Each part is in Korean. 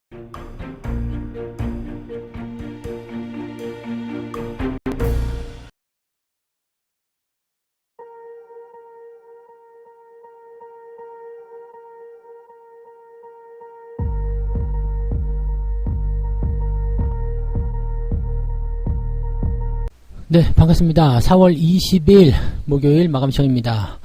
네, 반갑습니다. 4월 20일 목요일 마감 시간입니다.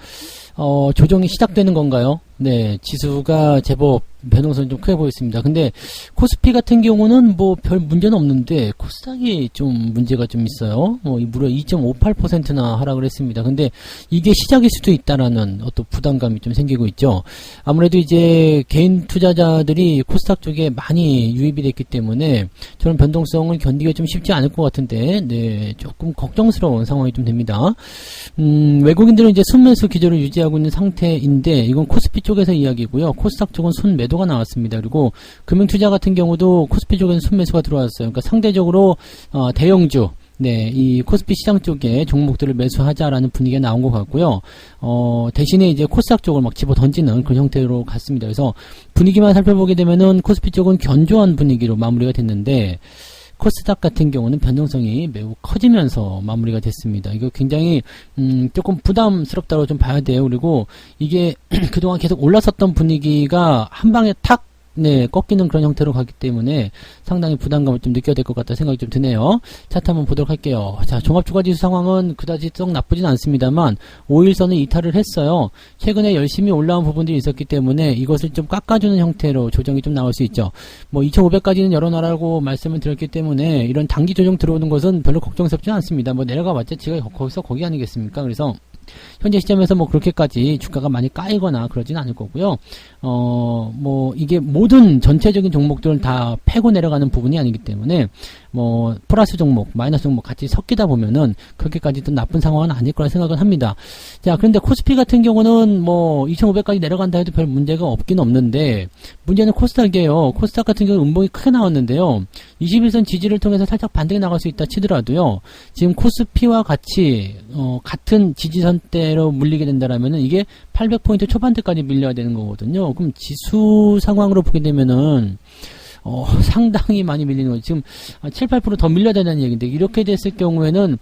조정이 시작되는 건가요? 네, 지수가 제법 변동성이 좀 크게 보였습니다. 근데 코스피 같은 경우는 뭐 별 문제는 없는데 코스닥이 좀 문제가 좀 있어요. 무려 2.58%나 하락을 했습니다. 근데 이게 시작일 수도 있다라는 어떤 부담감이 좀 생기고 있죠. 아무래도 이제 개인 투자자들이 코스닥 쪽에 많이 유입이 됐기 때문에 저런 변동성을 견디기가 좀 쉽지 않을 것 같은데, 네, 조금 걱정스러운 상황이 좀 됩니다. 외국인들은 이제 순매수 기조를 유지하고 있는 상태인데, 이건 코스피 쪽에서 이야기고요. 코스닥 쪽은 순매도가 나왔습니다. 그리고 금융투자 같은 경우도 코스피 쪽에는 순매수가 들어왔어요. 그러니까 상대적으로 대형주, 네, 이 코스피 시장 쪽에 종목들을 매수하자라는 분위기가 나온 것 같고요. 대신에 이제 코스닥 쪽을 막 집어 던지는 그런 형태로 갔습니다. 그래서 분위기만 살펴보게 되면은 코스피 쪽은 견조한 분위기로 마무리가 됐는데, 코스닥 같은 경우는 변동성이 매우 커지면서 마무리가 됐습니다. 이거 굉장히 조금 부담스럽다고 좀 봐야 돼요. 그리고 이게 그동안 계속 올랐었던 분위기가 한 방에 탁, 네, 꺾이는 그런 형태로 가기 때문에 상당히 부담감을 좀 느껴야 될 것 같다 생각이 좀 드네요. 차트 한번 보도록 할게요. 자, 종합주가지수 상황은 그다지 썩 나쁘진 않습니다만 5일선을 이탈을 했어요. 최근에 열심히 올라온 부분들이 있었기 때문에 이것을 좀 깎아주는 형태로 조정이 좀 나올 수 있죠. 2500까지는 열어놔라고 말씀을 드렸기 때문에 이런 단기 조정 들어오는 것은 별로 걱정스럽지 않습니다. 내려가 봤자 지가 거기서 거기 아니겠습니까? 그래서 현재 시점에서 그렇게까지 주가가 많이 까이거나 그러진 않을 거고요. 이게 모든 전체적인 종목들은 다 패고 내려가는 부분이 아니기 때문에, 플러스 종목, 마이너스 종목 같이 섞이다 보면은 그렇게까지 또 나쁜 상황은 아닐 거라 생각은 합니다. 자, 그런데 코스피 같은 경우는 2500까지 내려간다 해도 별 문제가 없긴 없는데, 문제는 코스닥이에요. 코스닥 같은 경우는 음봉이 크게 나왔는데요. 21선 지지를 통해서 살짝 반등이 나갈 수 있다 치더라도요. 지금 코스피와 같이, 같은 지지선대로 물리게 된다라면은 이게 800포인트 초반대까지 밀려야 되는 거거든요. 그럼 지수 상황으로 보게 되면은, 상당히 많이 밀리는 거죠. 지금 7, 8% 더 밀려야 된다는 얘기인데, 이렇게 됐을 경우에는,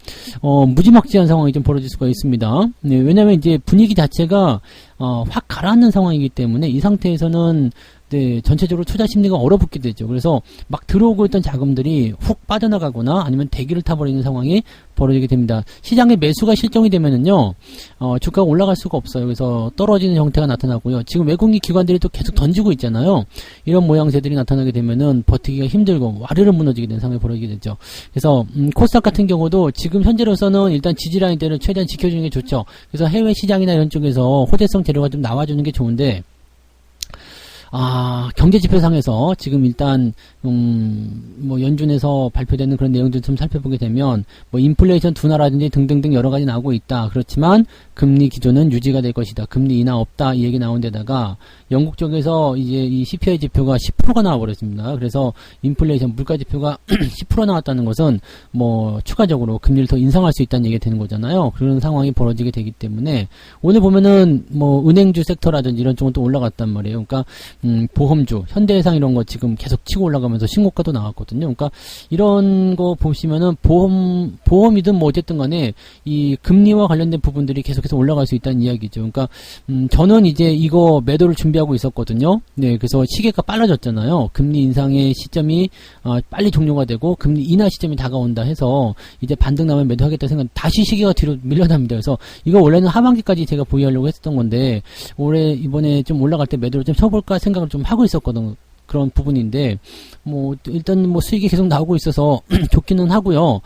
무지막지한 상황이 좀 벌어질 수가 있습니다. 네, 왜냐면 이제 분위기 자체가, 확 가라앉는 상황이기 때문에 이 상태에서는 네, 전체적으로 투자 심리가 얼어붙게 되죠. 그래서 막 들어오고 있던 자금들이 훅 빠져나가거나 아니면 대기를 타버리는 상황이 벌어지게 됩니다. 시장에 매수가 실종이 되면은요, 주가가 올라갈 수가 없어요. 그래서 떨어지는 형태가 나타나고요. 지금 외국인 기관들이 또 계속 던지고 있잖아요. 이런 모양새들이 나타나게 되면은 버티기가 힘들고 와르르 무너지게 되는 상황이 벌어지게 되죠. 그래서 코스닥 같은 경우도 지금 현재로서는 일단 지지라인대를 최대한 지켜주는 게 좋죠. 그래서 해외 시장이나 이런 쪽에서 호재성 재료가 좀 나와주는 게 좋은데, 경제지표상에서 지금 일단 연준에서 발표되는 그런 내용들 좀 살펴보게 되면 인플레이션 둔화라든지 등등등 여러 가지 나오고 있다. 그렇지만 금리 기조는 유지가 될 것이다. 금리 인하 없다. 이 얘기 나온 데다가 영국 쪽에서 이제 이 CPI 지표가 10%가 나와버렸습니다. 그래서 인플레이션 물가 지표가 10% 나왔다는 것은 추가적으로 금리를 더 인상할 수 있다는 얘기가 되는 거잖아요. 그런 상황이 벌어지게 되기 때문에 오늘 보면은 은행주 섹터라든지 이런 쪽은 또 올라갔단 말이에요. 그러니까 보험주, 현대해상 이런 거 지금 계속 치고 올라가면서 신고가도 나왔거든요. 그러니까 이런 거 보시면은 보험이든 어쨌든 간에 이 금리와 관련된 부분들이 계속해서 올라갈 수 있다는 이야기죠. 그러니까 저는 이제 이거 매도를 준비하고 있었거든요. 네, 그래서 시계가 빨라졌잖아요. 금리 인상의 시점이 빨리 종료가 되고 금리 인하 시점이 다가온다 해서 이제 반등 나면 매도하겠다 생각. 다시 시계가 뒤로 밀려납니다. 그래서 이거 원래는 하반기까지 제가 보유하려고 했었던 건데 이번에 좀 올라갈 때 매도를 좀 쳐볼까 생각을 좀 하고 있었거든. 그런 부분인데 일단 수익이 계속 나오고 있어서 좋기는 하고요.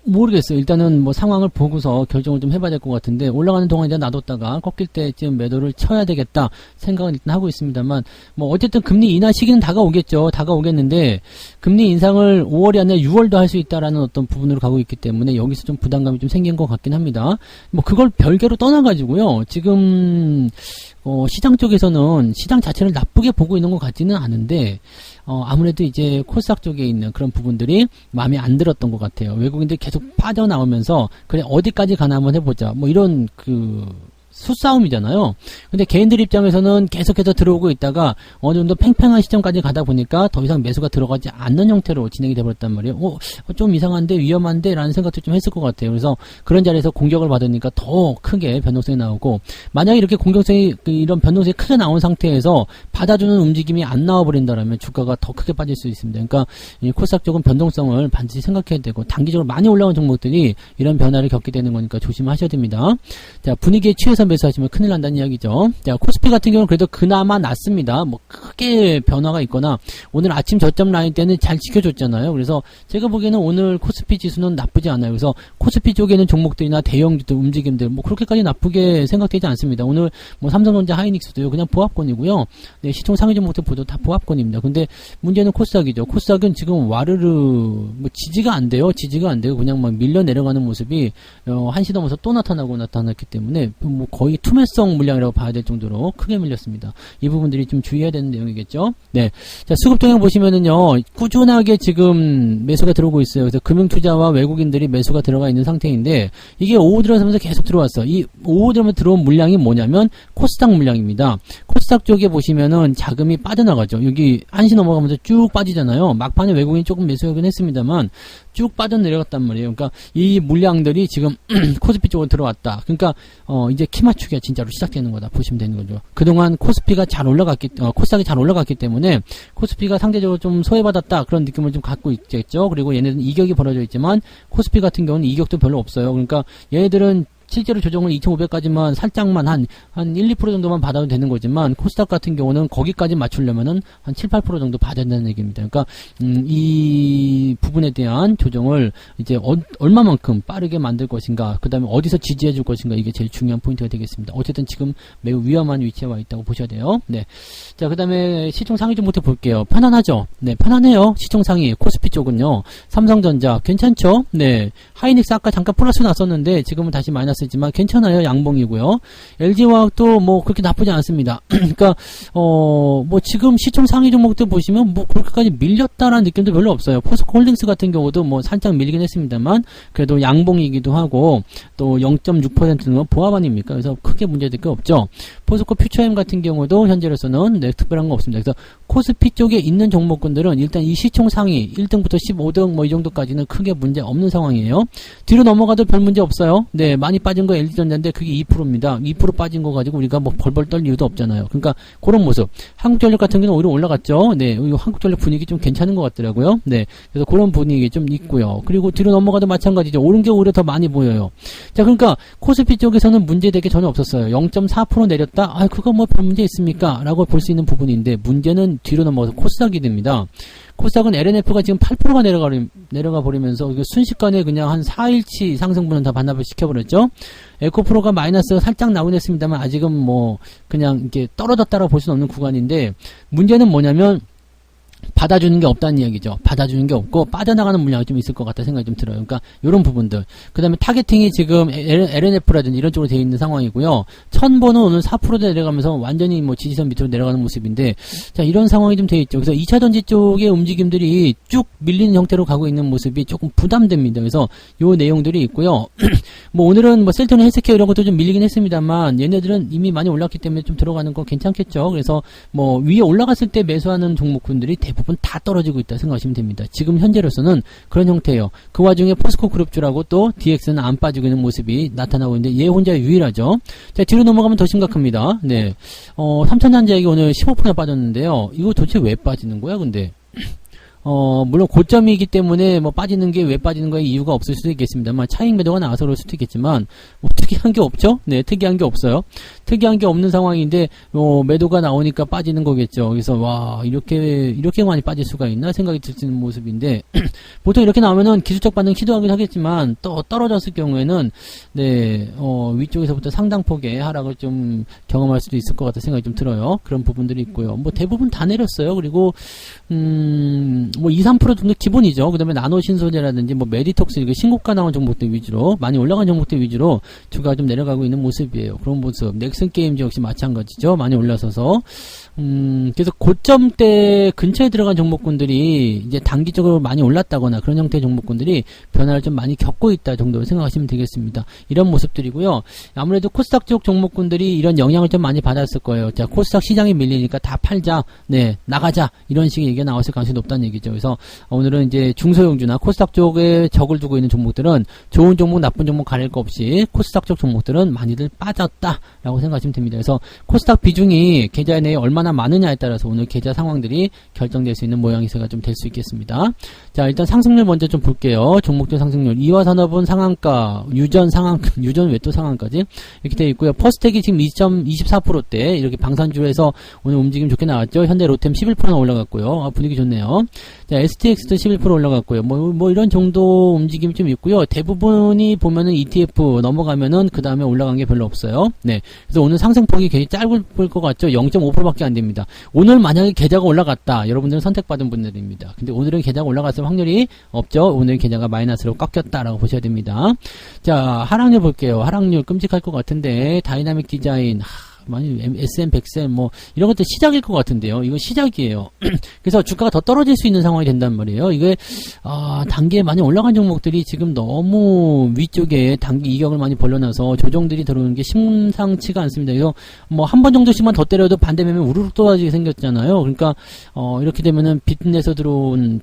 모르겠어요. 일단은 상황을 보고서 결정을 좀 해봐야 될 것 같은데, 올라가는 동안 이제 놔뒀다가 꺾일 때쯤 매도를 쳐야 되겠다 생각은 일단 하고 있습니다만, 어쨌든 금리 인하 시기는 다가오겠죠. 다가오겠는데, 금리 인상을 5월이 아니라 6월도 할 수 있다라는 어떤 부분으로 가고 있기 때문에 여기서 좀 부담감이 좀 생긴 것 같긴 합니다. 그걸 별개로 떠나가지고요. 지금, 시장 쪽에서는 시장 자체를 나쁘게 보고 있는 것 같지는 않은데, 아무래도 이제 코스닥 쪽에 있는 그런 부분들이 마음에 안 들었던 것 같아요. 외국인들이 계속 빠져나오면서 그래 어디까지 가나 한번 해보자 이런 수싸움이잖아요. 근데 개인들 입장에서는 계속해서 들어오고 있다가 어느 정도 팽팽한 시점까지 가다 보니까 더 이상 매수가 들어가지 않는 형태로 진행이 돼버렸단 말이에요. 좀 이상한데 위험한데 라는 생각도 좀 했을 것 같아요. 그래서 그런 자리에서 공격을 받으니까 더 크게 변동성이 나오고, 만약에 이렇게 공격성이 이런 변동성이 크게 나온 상태에서 받아주는 움직임이 안 나와버린다라면 주가가 더 크게 빠질 수 있습니다. 그러니까 이 코스닥 쪽은 변동성을 반드시 생각해야 되고, 단기적으로 많이 올라온 종목들이 이런 변화를 겪게 되는 거니까 조심하셔야 됩니다. 자, 분위기에 취해서 매수하시면 큰일 난다는 이야기죠. 자, 코스피 같은 경우는 그래도 그나마 낫습니다. 뭐 크게 변화가 있거나, 오늘 아침 저점 라인 때는 잘 지켜줬잖아요. 그래서 제가 보기에는 오늘 코스피 지수는 나쁘지 않아요. 그래서 코스피 쪽에는 종목들이나 대형주들 움직임들 뭐 그렇게까지 나쁘게 생각되지 않습니다. 오늘 뭐 삼성전자, 하이닉스도요 그냥 보합권이고요. 네, 시총 상위 종목들 보도 다 보합권입니다. 근데 문제는 코스닥이죠. 코스닥은 지금 와르르 뭐 지지가 안 돼요. 지지가 안 되고 그냥 막 밀려 내려가는 모습이 한시 넘어서 또 나타났기 때문에 뭐 거의 투매성 물량이라고 봐야 될 정도로 크게 밀렸습니다. 이 부분들이 좀 주의해야 되는 내용이겠죠. 네, 자, 수급 동향 보시면은요 꾸준하게 지금 매수가 들어오고 있어요. 그래서 금융투자와 외국인들이 매수가 들어가 있는 상태인데, 이게 오후 들어서면서 계속 들어왔어. 이 오후 들어오면서 들어온 물량이 뭐냐면 코스닥 물량입니다. 코스닥 쪽에 보시면은 자금이 빠져나가죠. 여기 한시 넘어가면서 쭉 빠지잖아요. 막판에 외국인이 조금 매수하긴 했습니다만 쭉 빠져내려갔단 말이에요. 그러니까 이 물량들이 지금 코스피 쪽으로 들어왔다. 그러니까 이제 키 맞추기가 진짜로 시작되는 거다 보시면 되는 거죠. 그동안 코스닥이 잘 올라갔기 때문에 코스피가 상대적으로 좀 소외받았다 그런 느낌을 좀 갖고 있겠죠. 그리고 얘네들은 이격이 벌어져 있지만 코스피 같은 경우는 이격도 별로 없어요. 그러니까 얘네들은 실제로 조정을 2,500까지만 살짝만 한 1, 2% 정도만 받아도 되는 거지만, 코스닥 같은 경우는 거기까지 맞추려면은 한 7, 8% 정도 받아야 된다는 얘기입니다. 그러니까 이 부분에 대한 조정을 이제 얼마만큼 빠르게 만들 것인가, 그 다음에 어디서 지지해 줄 것인가, 이게 제일 중요한 포인트가 되겠습니다. 어쨌든 지금 매우 위험한 위치에 와 있다고 보셔야 돼요. 네. 자, 그 다음에 시총 상위 좀부터 볼게요. 편안하죠? 네, 편안해요. 시총 상위. 코스피 쪽은요. 삼성전자 괜찮죠? 네. 하이닉스 아까 잠깐 플러스 났었는데 지금은 다시 마이너스지만 괜찮아요. 양봉이고요. LG화학도 뭐 그렇게 나쁘지 않습니다. 그러니까 뭐 지금 시총 상위 종목들 보시면 뭐 그렇게까지 밀렸다라는 느낌도 별로 없어요. 포스코홀딩스 같은 경우도 뭐 살짝 밀리긴 했습니다만 그래도 양봉이기도 하고, 또 0.6%는 보합 아닙니까? 그래서 크게 문제될 게 없죠. 포스코 퓨처엠 같은 경우도 현재로서는 네, 특별한 거 없습니다. 그래서 코스피 쪽에 있는 종목군들은 일단 이 시총 상위 1등부터 15등 뭐 이 정도까지는 크게 문제 없는 상황이에요. 뒤로 넘어가도 별 문제 없어요. 네, 많이 빠진 거 LG전자인데 그게 2%입니다. 2% 빠진 거 가지고 우리가 뭐 벌벌 떨 이유도 없잖아요. 그러니까 그런 모습. 한국전력 같은 경우는 오히려 올라갔죠. 네, 한국전력 분위기 좀 괜찮은 것 같더라고요. 네, 그래서 그런 분위기 좀 있고요. 그리고 뒤로 넘어가도 마찬가지죠. 오른 게 오히려 더 많이 보여요. 자, 그러니까 코스피 쪽에서는 문제될 게 전혀 없었어요. 0.4% 내렸다? 아, 그거 뭐 별 문제 있습니까? 라고 볼 수 있는 부분인데, 문제는 뒤로 넘어가서 코스닥이 됩니다. 코스닥은 LNF가 지금 8%가 내려가 버리면서 순식간에 그냥 한 4일치 상승분은 다 반납을 시켜버렸죠. 에코프로가 마이너스가 살짝 나오긴 했습니다만 아직은 뭐 그냥 이렇게 떨어졌다라고 볼 수는 없는 구간인데, 문제는 뭐냐면 받아주는 게 없다는 이야기죠. 받아주는 게 없고 빠져나가는 물량이 좀 있을 것 같다 생각이 좀 들어요. 그러니까 이런 부분들. 그 다음에 타겟팅이 지금 LNF라든지 이런 쪽으로 되어 있는 상황이고요. 1000번은 오늘 4% 내려가면서 완전히 뭐 지지선 밑으로 내려가는 모습인데, 자, 이런 상황이 좀 되어 있죠. 그래서 2차전지 쪽의 움직임들이 쭉 밀리는 형태로 가고 있는 모습이 조금 부담됩니다. 그래서 요 내용들이 있고요. 뭐 오늘은 뭐 셀트론 헬스케어 이런 것도 좀 밀리긴 했습니다만 얘네들은 이미 많이 올랐기 때문에 좀 들어가는 거 괜찮겠죠. 그래서 뭐 위에 올라갔을 때 매수하는 종목군들이 대부분 다 떨어지고 있다 생각하시면 됩니다. 지금 현재로서는 그런 형태예요. 그 와중에 포스코 그룹주라고 또 DX는 안 빠지고 있는 모습이 나타나고 있는데 얘 혼자 유일하죠. 자, 뒤로 넘어가면 더 심각합니다. 네, 삼천전자액이 오늘 15%나 빠졌는데요. 이거 도대체 왜 빠지는 거야, 근데? 물론 고점이기 때문에 뭐 빠지는 게 왜 빠지는 거에 이유가 없을 수도 있겠습니다만, 차익 매도가 나와서 그럴 수도 있겠지만, 뭐 특이한 게 없죠? 네, 특이한 게 없어요. 특이한 게 없는 상황인데, 매도가 나오니까 빠지는 거겠죠. 그래서, 와, 이렇게 많이 빠질 수가 있나 생각이 드는 모습인데, 보통 이렇게 나오면은 기술적 반응 시도하긴 하겠지만, 또 떨어졌을 경우에는, 네, 위쪽에서부터 상당폭의 하락을 좀 경험할 수도 있을 것 같다 생각이 좀 들어요. 그런 부분들이 있고요. 뭐 대부분 다 내렸어요. 그리고, 뭐 2, 3% 정도 기본이죠. 그 다음에 나노신소재라든지 뭐 메디톡스 이렇게 신고가 나온 종목들 위주로, 많이 올라간 종목들 위주로 주가가 좀 내려가고 있는 모습이에요. 그런 모습. 넥슨게임즈 역시 마찬가지죠. 많이 올라서서 그래서 고점대 근처에 들어간 종목군들이 이제 단기적으로 많이 올랐다거나 그런 형태의 종목군들이 변화를 좀 많이 겪고 있다 정도로 생각하시면 되겠습니다. 이런 모습들이고요. 아무래도 코스닥 쪽 종목군들이 이런 영향을 좀 많이 받았을 거예요. 자, 코스닥 시장이 밀리니까 다 팔자, 네, 나가자, 이런 식의 얘기가 나왔을 가능성이 높다는 얘기죠. 그래서 오늘은 이제 중소형주나 코스닥 쪽에 적을 두고 있는 종목들은 좋은 종목, 나쁜 종목 가릴 거 없이 코스닥 쪽 종목들은 많이들 빠졌다라고 생각하시면 됩니다. 그래서 코스닥 비중이 계좌 내에 얼마나 많으냐에 따라서 오늘 계좌 상황들이 결정될 수 있는 모양새가 좀 될 수 있겠습니다. 자, 일단 상승률 먼저 좀 볼게요. 종목별 상승률. 이화산업은 상한가, 유전 왜 또 상한가지? 이렇게 되어 있고요. 퍼스텍이 지금 2.24%대, 이렇게 방산주에서 오늘 움직임 좋게 나왔죠. 현대 로템 11%나 올라갔고요. 분위기 좋네요. 자, STX도 11% 올라갔고요. 뭐 이런 정도 움직임이 좀 있고요. 대부분이 보면은 ETF 넘어가면은 그 다음에 올라간 게 별로 없어요. 네. 그래서 오늘 상승폭이 굉장히 짧을 것 같죠. 0.5%밖에 안 됩니다. 오늘 만약에 계좌가 올라갔다. 여러분들은 선택받은 분들입니다. 근데 오늘은 계좌가 올라갔을 확률이 없죠. 오늘 계좌가 마이너스로 깎였다라고 보셔야 됩니다. 자, 하락률 볼게요. 하락률 끔찍할 것 같은데 다이나믹 디자인 많이 SM100셀 뭐 이런 것들 시작일 것 같은데요. 이건 시작이에요. 그래서 주가가 더 떨어질 수 있는 상황이 된단 말이에요. 이게 단기에 많이 올라간 종목들이 지금 너무 위쪽에 단기 이격을 많이 벌려놔서 조정들이 들어오는 게 심상치가 않습니다. 그래서 뭐 한 번 정도씩만 더 때려도 반대매매 우르륵 떨어지게 생겼잖아요. 그러니까 이렇게 되면은 빚내서 들어온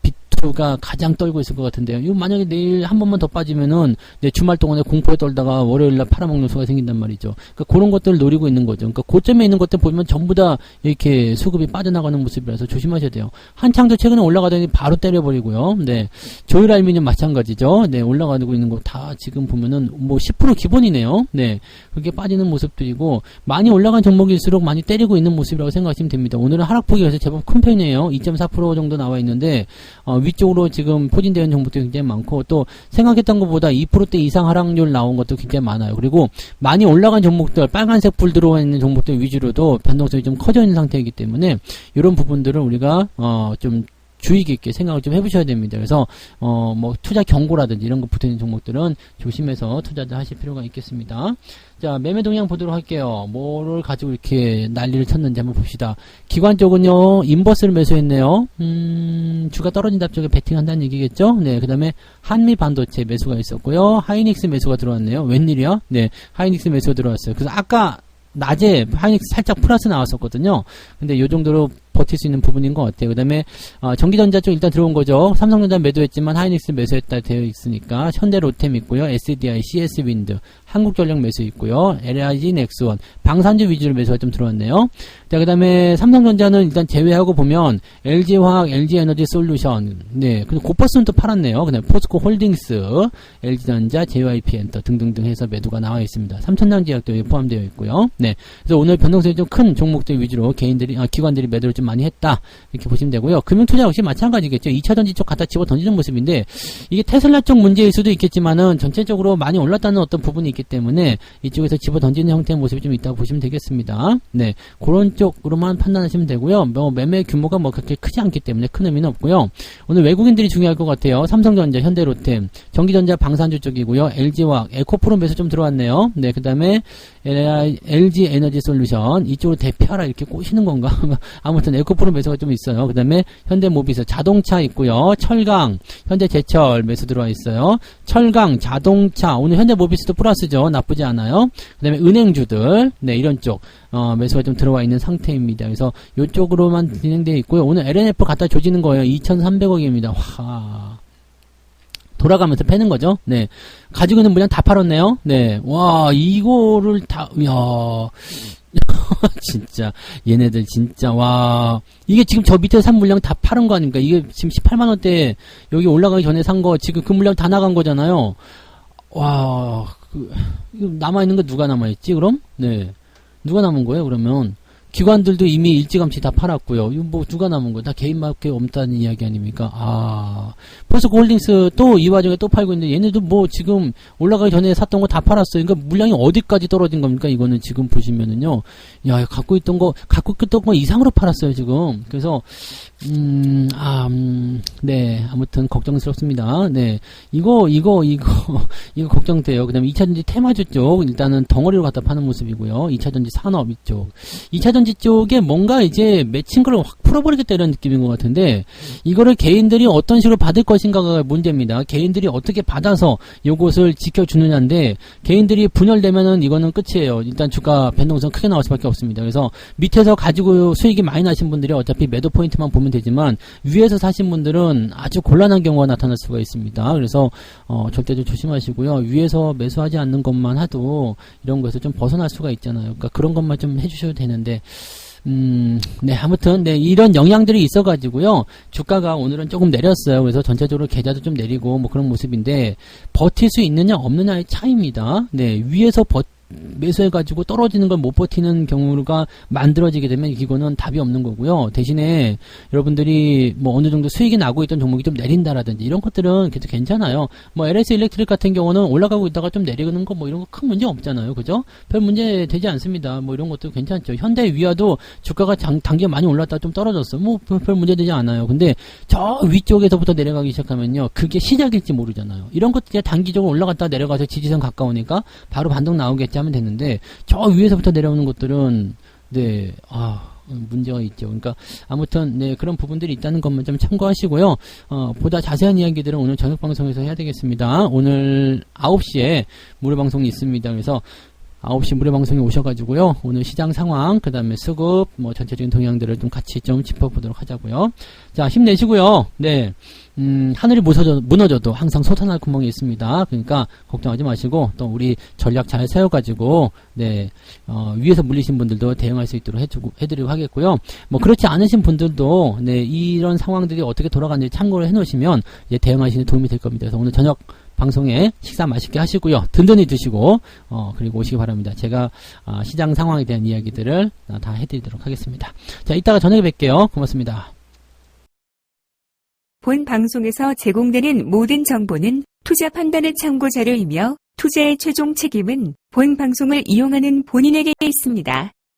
가 가장 떨고 있을 것 같은데요. 이거 만약에 내일 한 번만 더 빠지면은 주말 동안에 공포에 떨다가 월요일날 팔아먹는 수가 생긴단 말이죠. 그러니까 그런 것들을 노리고 있는 거죠. 그러니까 고점에 있는 것들 보면 전부 다 이렇게 수급이 빠져나가는 모습이라서 조심하셔야 돼요. 한창도 최근에 올라가더니 바로 때려버리고요. 네, 조일 알미늄 마찬가지죠. 네, 올라가고 있는 거 다 지금 보면은 뭐 10% 기본이네요. 네, 그게 빠지는 모습들이고 많이 올라간 종목일수록 많이 때리고 있는 모습이라고 생각하시면 됩니다. 오늘은 하락폭이 그래서 제법 큰 편이에요. 2.4% 정도 나와 있는데 위쪽으로 지금 포진되어 있는 종목도 굉장히 많고 또 생각했던 것보다 2%대 이상 하락률 나온 것도 굉장히 많아요. 그리고 많이 올라간 종목들, 빨간색 불 들어와 있는 종목들 위주로도 변동성이 좀 커져 있는 상태이기 때문에 이런 부분들을 우리가 좀 주의 깊게 생각을 좀 해보셔야 됩니다. 그래서 뭐 투자 경고라든지 이런 거 붙어있는 종목들은 조심해서 투자를 하실 필요가 있겠습니다. 자, 매매 동향 보도록 할게요. 뭐를 가지고 이렇게 난리를 쳤는지 한번 봅시다. 기관 쪽은요, 인버스를 매수했네요. 주가 떨어진다 쪽에 베팅한다는 얘기겠죠? 네, 그 다음에 한미 반도체 매수가 있었고요. 하이닉스 매수가 들어왔네요. 웬일이야? 네, 하이닉스 매수가 들어왔어요. 그래서 아까 낮에 하이닉스 살짝 플러스 나왔었거든요. 근데 요 정도로 버틸 수 있는 부분인 것 같아요. 그 다음에 전기전자 쪽 일단 들어온 거죠. 삼성전자 매도했지만 하이닉스 매수했다 되어 있으니까 현대 로템 있고요. SDI, CS윈드, 한국전력 매수 있고요. LIG 넥스원, 방산주 위주로 매수가 좀 들어왔네요. 자, 그 다음에 삼성전자는 일단 제외하고 보면 LG화학, LG에너지 솔루션, 네, 그리고 고퍼스는 또 팔았네요. 그 다음에 포스코 홀딩스, LG전자, JYP엔터 등등등 해서 매도가 나와 있습니다. 삼천당제약도 여기 포함되어 있고요. 네, 그래서 오늘 변동성이 좀 큰 종목들 위주로 기관들이 매도를 좀 많이 했다 이렇게 보시면 되고요. 금융투자 역시 마찬가지겠죠. 2차전지 쪽 갖다 집어 던지는 모습인데 이게 테슬라 쪽 문제일 수도 있겠지만은 전체적으로 많이 올랐다는 어떤 부분이 있기 때문에 이쪽에서 집어 던지는 형태의 모습이 좀 있다고 보시면 되겠습니다. 네, 그런 쪽으로만 판단하시면 되고요. 뭐 매매 규모가 뭐 그렇게 크지 않기 때문에 큰 의미는 없고요. 오늘 외국인들이 중요할 것 같아요. 삼성전자, 현대로템, 전기전자, 방산주 쪽이고요. LG화학, 에코프로 매수 좀 들어왔네요. 네, 그 다음에 LG 에너지 솔루션 이쪽으로 대표하라 이렇게 꼬시는 건가? 아무튼 에코프로 매수가 좀 있어요. 그 다음에 현대모비스 자동차 있고요. 철강, 현대제철 매수 들어와 있어요. 철강, 자동차, 오늘 현대모비스도 플러스죠. 나쁘지 않아요. 그 다음에 은행주들, 네, 이런 쪽 매수가 좀 들어와 있는 상태입니다. 그래서 이쪽으로만 진행되어 있고요. 오늘 LNF 갖다 조지는 거예요. 2,300억입니다. 와, 돌아가면서 패는 거죠. 네, 가지고 있는 물량 다 팔았네요. 네, 와, 이거를 다, 이야, 진짜 얘네들 진짜 와, 이게 지금 저 밑에 산 물량 다 파는 거 아닙니까? 이게 지금 18만원대 여기 올라가기 전에 산 거 지금 그 물량 다 나간 거잖아요. 와, 이거 남아있는 거 누가 남아있지 그럼? 네, 누가 남은 거예요 그러면? 기관들도 이미 일찌감치 다 팔았고요. 이거 뭐 누가 남은 거예요? 다 개인밖에 없다는 이야기 아닙니까? 포스코 홀딩스 또 이 와중에 또 팔고 있는데 얘네도 뭐 지금 올라가기 전에 샀던 거 다 팔았어요. 그러니까 물량이 어디까지 떨어진 겁니까? 이거는 지금 보시면은요. 야, 갖고 있던 거 이상으로 팔았어요, 지금. 그래서 네, 아무튼 걱정스럽습니다. 네, 이거 걱정돼요. 그 다음에 2차전지 테마주 쪽 일단은 덩어리로 갖다 파는 모습이고요. 2차전지 산업 이쪽, 2차전지 미세먼지 쪽에 뭔가 이제 맺힌 걸 확 풀어버리겠다 이런 느낌인 것 같은데, 이거를 개인들이 어떤 식으로 받을 것인가가 문제입니다. 개인들이 어떻게 받아서 요것을 지켜주느냐인데, 개인들이 분열되면은 이거는 끝이에요. 일단 주가 변동성 크게 나올 수밖에 없습니다. 그래서 밑에서 가지고 수익이 많이 나신 분들이 어차피 매도 포인트만 보면 되지만, 위에서 사신 분들은 아주 곤란한 경우가 나타날 수가 있습니다. 그래서 절대 좀 조심하시고요. 위에서 매수하지 않는 것만 하도 이런 거에서 좀 벗어날 수가 있잖아요. 그러니까 그런 것만 좀 해주셔도 되는데, 네, 아무튼, 네, 이런 영향들이 있어가지고요. 주가가 오늘은 조금 내렸어요. 그래서 전체적으로 계좌도 좀 내리고, 뭐 그런 모습인데, 버틸 수 있느냐, 없느냐의 차이입니다. 네, 위에서 매수해가지고 떨어지는 걸 못 버티는 경우가 만들어지게 되면 이거는 답이 없는 거고요. 대신에 여러분들이 뭐 어느 정도 수익이 나고 있던 종목이 좀 내린다라든지 이런 것들은 계속 괜찮아요. 뭐 LS 일렉트릭 같은 경우는 올라가고 있다가 좀 내리는 거 뭐 이런 거 큰 문제 없잖아요. 그죠? 별 문제 되지 않습니다. 뭐 이런 것도 괜찮죠. 현대위아도 주가가 단기에 많이 올랐다가 좀 떨어졌어. 뭐 별 문제 되지 않아요. 근데 저 위쪽에서부터 내려가기 시작하면요. 그게 시작일지 모르잖아요. 이런 것들이 단기적으로 올라갔다 내려가서 지지선 가까우니까 바로 반등 나오겠지 하면 되는데, 저 위에서부터 내려오는 것들은 네, 문제가 있죠. 그러니까 아무튼 네, 그런 부분들이 있다는 것만 좀 참고하시고요. 보다 자세한 이야기들은 오늘 저녁 방송에서 해야 되겠습니다. 오늘 9시에 무료 방송이 있습니다. 그래서 9시 무료 방송에 오셔가지고요. 오늘 시장 상황, 그 다음에 수급, 뭐 전체적인 동향들을 좀 같이 좀 짚어보도록 하자고요. 자, 힘내시고요. 네. 하늘이 무너져도 항상 솟아날 구멍이 있습니다. 그러니까 걱정하지 마시고, 또 우리 전략 잘 세워가지고, 네, 위에서 물리신 분들도 대응할 수 있도록 해드리고 하겠고요. 뭐 그렇지 않으신 분들도, 네, 이런 상황들이 어떻게 돌아가는지 참고를 해놓으시면, 이제 대응하시는 데 도움이 될 겁니다. 그래서 오늘 저녁 방송에 식사 맛있게 하시고요. 든든히 드시고, 그리고 오시기 바랍니다. 제가, 시장 상황에 대한 이야기들을 다 해드리도록 하겠습니다. 자, 이따가 저녁에 뵐게요. 고맙습니다. 본 방송에서 제공되는 모든 정보는 투자 판단의 참고 자료이며 투자의 최종 책임은 본 방송을 이용하는 본인에게 있습니다.